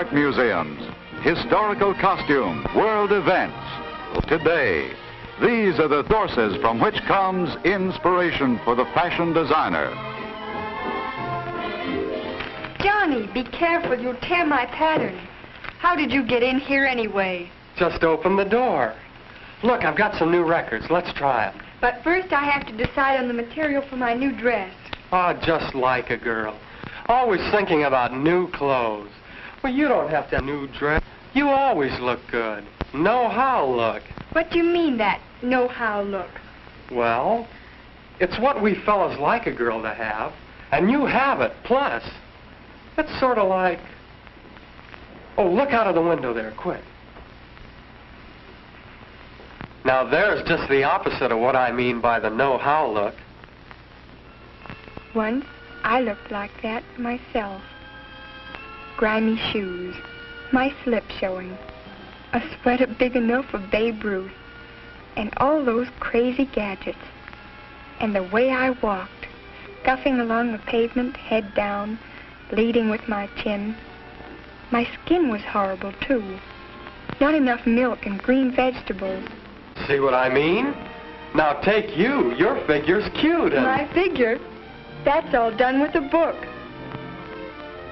art museums, historical costumes, world events. Today, these are the sources from which comes inspiration for the fashion designer. Johnny, be careful. You'll tear my pattern. How did you get in here anyway? Just open the door. Look, I've got some new records. Let's try them. But first I have to decide on the material for my new dress. Oh, just like a girl. Always thinking about new clothes. Well, you don't have to have a new dress. You always look good. Know how look. What do you mean, that know how look? Well, it's what we fellas like a girl to have, and you have it, plus. It's sort of like... Oh, look out of the window there, quick. Now, there's just the opposite of what I mean by the know-how look. Once, I looked like that myself. Grimy shoes, my slip showing, a sweater big enough for Babe Ruth, and all those crazy gadgets. And the way I walked, scuffing along the pavement, head down, leading with my chin. My skin was horrible, too. Not enough milk and green vegetables. See what I mean? Now take you. Your figure's cute and... My figure? That's all done with a book.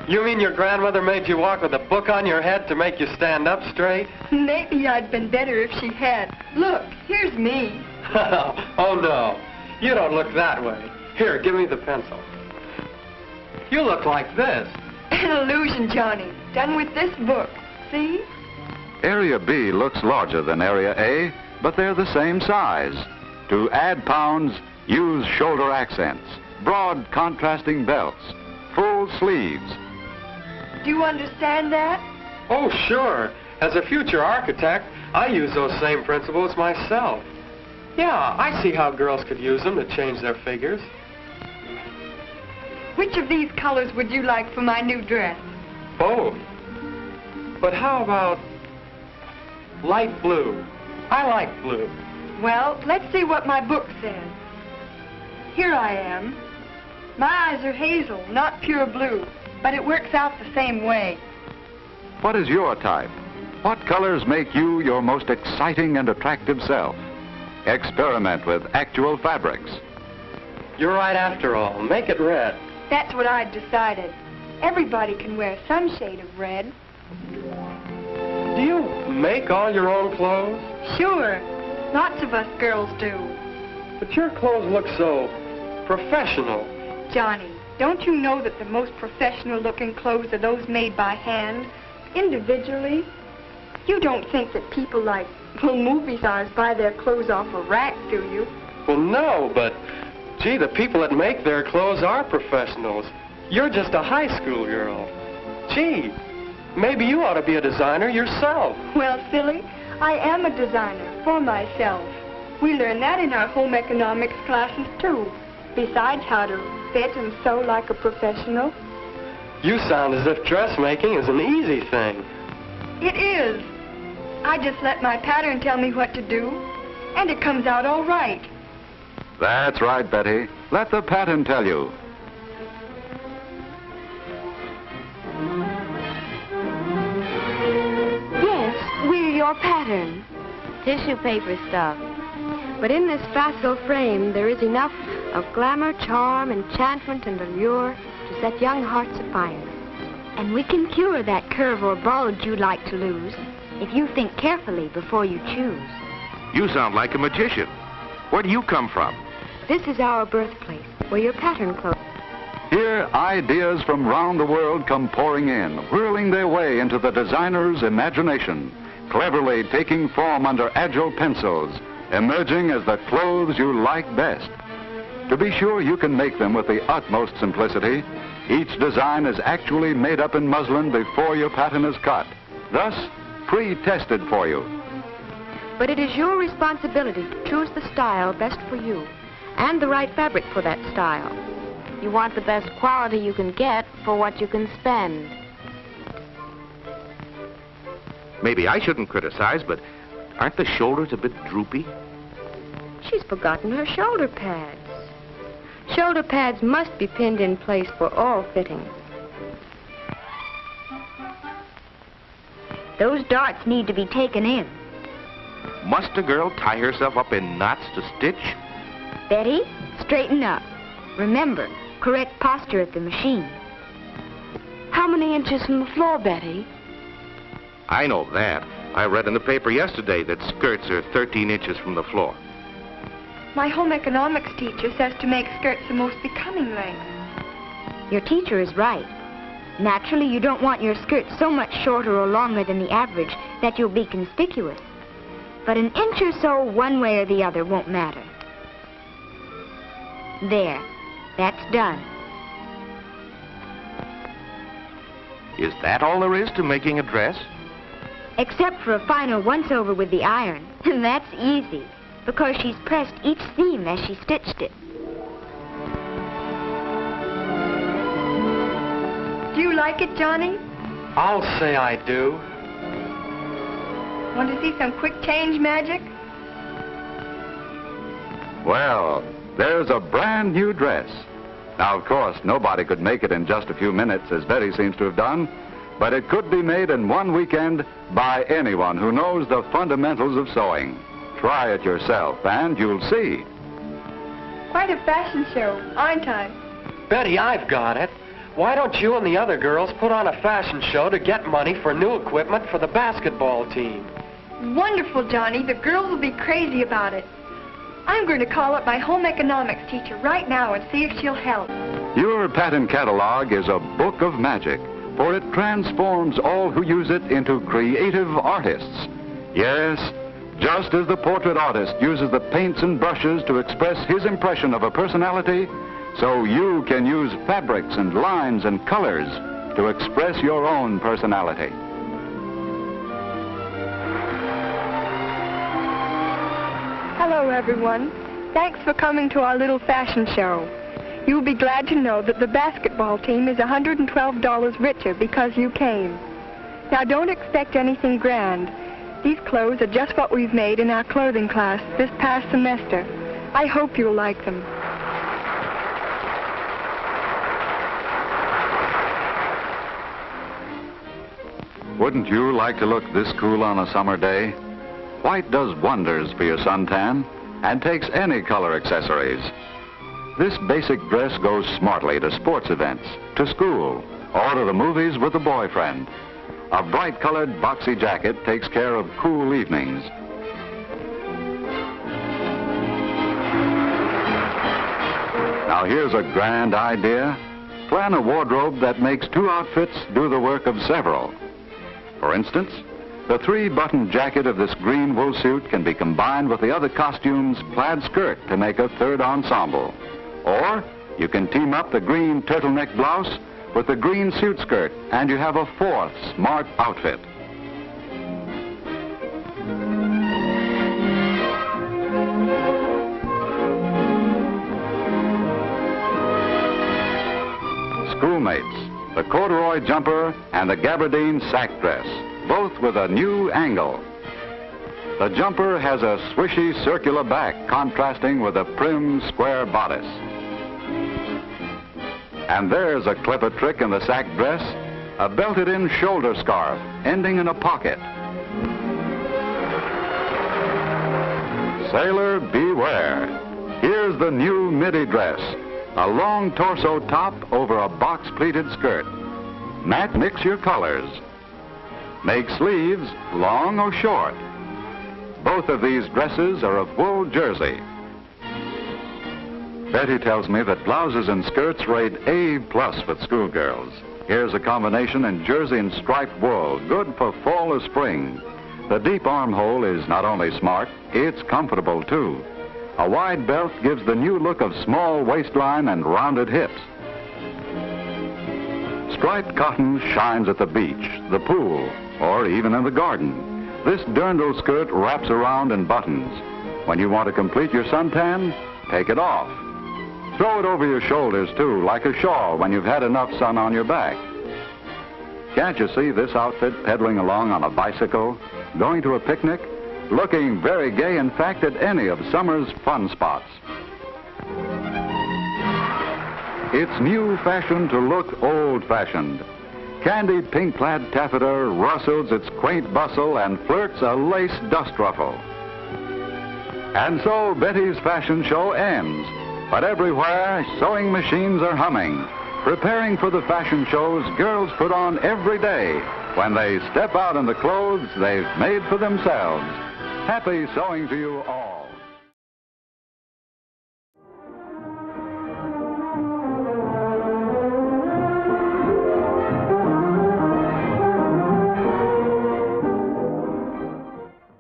You mean your grandmother made you walk with a book on your head to make you stand up straight? Maybe I'd been better if she had. Look, here's me. Oh, no. You don't look that way. Here, give me the pencil. You look like this. An illusion, Johnny. Done with this book. See? Area B looks larger than Area A, but they're the same size. To add pounds, use shoulder accents, broad contrasting belts, full sleeves. Do you understand that? Oh, sure. As a future architect, I use those same principles myself. Yeah, I see how girls could use them to change their figures. Which of these colors would you like for my new dress? Both. But how about light blue? I like blue. Well, let's see what my book says. Here I am. My eyes are hazel, not pure blue, but it works out the same way. What is your type? What colors make you your most exciting and attractive self? Experiment with actual fabrics. You're right after all. Make it red. That's what I'd decided. Everybody can wear some shade of red. Do you make all your own clothes? Sure. Lots of us girls do. But your clothes look so professional. Johnny, don't you know that the most professional-looking clothes are those made by hand, individually? You don't think that people like, well, movie stars buy their clothes off a rack, do you? Well, no, but, gee, the people that make their clothes are professionals. You're just a high school girl. Gee, maybe you ought to be a designer yourself. Well, silly, I am a designer for myself. We learn that in our home economics classes, too. Besides how to fit and sew like a professional. You sound as if dressmaking is an easy thing. It is. I just let my pattern tell me what to do, and it comes out all right. That's right, Betty. Let the pattern tell you. Yes, we're your pattern. Tissue paper stuff. But in this facile frame, there is enough of glamour, charm, enchantment, and allure to set young hearts afire. And we can cure that curve or bulge you'd like to lose if you think carefully before you choose. You sound like a magician. Where do you come from? This is our birthplace, where your pattern clothes. Here, ideas from round the world come pouring in, whirling their way into the designer's imagination, cleverly taking form under agile pencils, emerging as the clothes you like best. To be sure you can make them with the utmost simplicity, each design is actually made up in muslin before your pattern is cut, thus pre-tested for you. But it is your responsibility to choose the style best for you and the right fabric for that style. You want the best quality you can get for what you can spend. Maybe I shouldn't criticize, but aren't the shoulders a bit droopy? She's forgotten her shoulder pads. Shoulder pads must be pinned in place for all fittings. Those darts need to be taken in. Must a girl tie herself up in knots to stitch? Betty, straighten up. Remember, correct posture at the machine. How many inches from the floor, Betty? I know that. I read in the paper yesterday that skirts are 13 inches from the floor. My home economics teacher says to make skirts the most becoming length. Your teacher is right. Naturally, you don't want your skirt so much shorter or longer than the average that you'll be conspicuous. But an inch or so one way or the other won't matter. There. That's done. Is that all there is to making a dress? Except for a final once-over with the iron. And that's easy, because she's pressed each seam as she stitched it. Do you like it, Johnny? I'll say I do. Want to see some quick change magic? Well, there's a brand new dress. Now, of course, nobody could make it in just a few minutes, as Betty seems to have done, but it could be made in one weekend by anyone who knows the fundamentals of sewing. Try it yourself, and you'll see. Quite a fashion show, aren't I? Betty, I've got it. Why don't you and the other girls put on a fashion show to get money for new equipment for the basketball team? Wonderful, Johnny. The girls will be crazy about it. I'm going to call up my home economics teacher right now and see if she'll help. Your patent catalog is a book of magic, for it transforms all who use it into creative artists. Yes, just as the portrait artist uses the paints and brushes to express his impression of a personality, so you can use fabrics and lines and colors to express your own personality. Hello, everyone. Thanks for coming to our little fashion show. You'll be glad to know that the basketball team is $112 richer because you came. Now, don't expect anything grand. These clothes are just what we've made in our clothing class this past semester. I hope you'll like them. Wouldn't you like to look this cool on a summer day? White does wonders for your suntan and takes any color accessories. This basic dress goes smartly to sports events, to school, or to the movies with a boyfriend. A bright-colored boxy jacket takes care of cool evenings. Now here's a grand idea. Plan a wardrobe that makes two outfits do the work of several. For instance, the three-button jacket of this green wool suit can be combined with the other costume's plaid skirt to make a third ensemble. Or you can team up the green turtleneck blouse with the green suit skirt, and you have a fourth smart outfit. Schoolmates, the corduroy jumper and the gabardine sack dress, both with a new angle. The jumper has a swishy circular back contrasting with a prim square bodice. And there's a clever trick in the sack dress, a belted-in shoulder scarf ending in a pocket. Sailor, beware. Here's the new midi dress, a long torso top over a box-pleated skirt. Mix your colors. Make sleeves long or short. Both of these dresses are of wool jersey. Betty tells me that blouses and skirts rate A+ with schoolgirls. Here's a combination in jersey and striped wool, good for fall or spring. The deep armhole is not only smart, it's comfortable too. A wide belt gives the new look of small waistline and rounded hips. Striped cotton shines at the beach, the pool, or even in the garden. This dirndl skirt wraps around and buttons. When you want to complete your suntan, take it off. Throw it over your shoulders, too, like a shawl when you've had enough sun on your back. Can't you see this outfit pedaling along on a bicycle, going to a picnic, looking very gay, in fact, at any of summer's fun spots? It's new fashion to look old-fashioned. Candied pink plaid taffeta rustles its quaint bustle and flirts a lace dust ruffle. And so Betty's fashion show ends. But everywhere, sewing machines are humming, preparing for the fashion shows girls put on every day when they step out in the clothes they've made for themselves. Happy sewing to you all.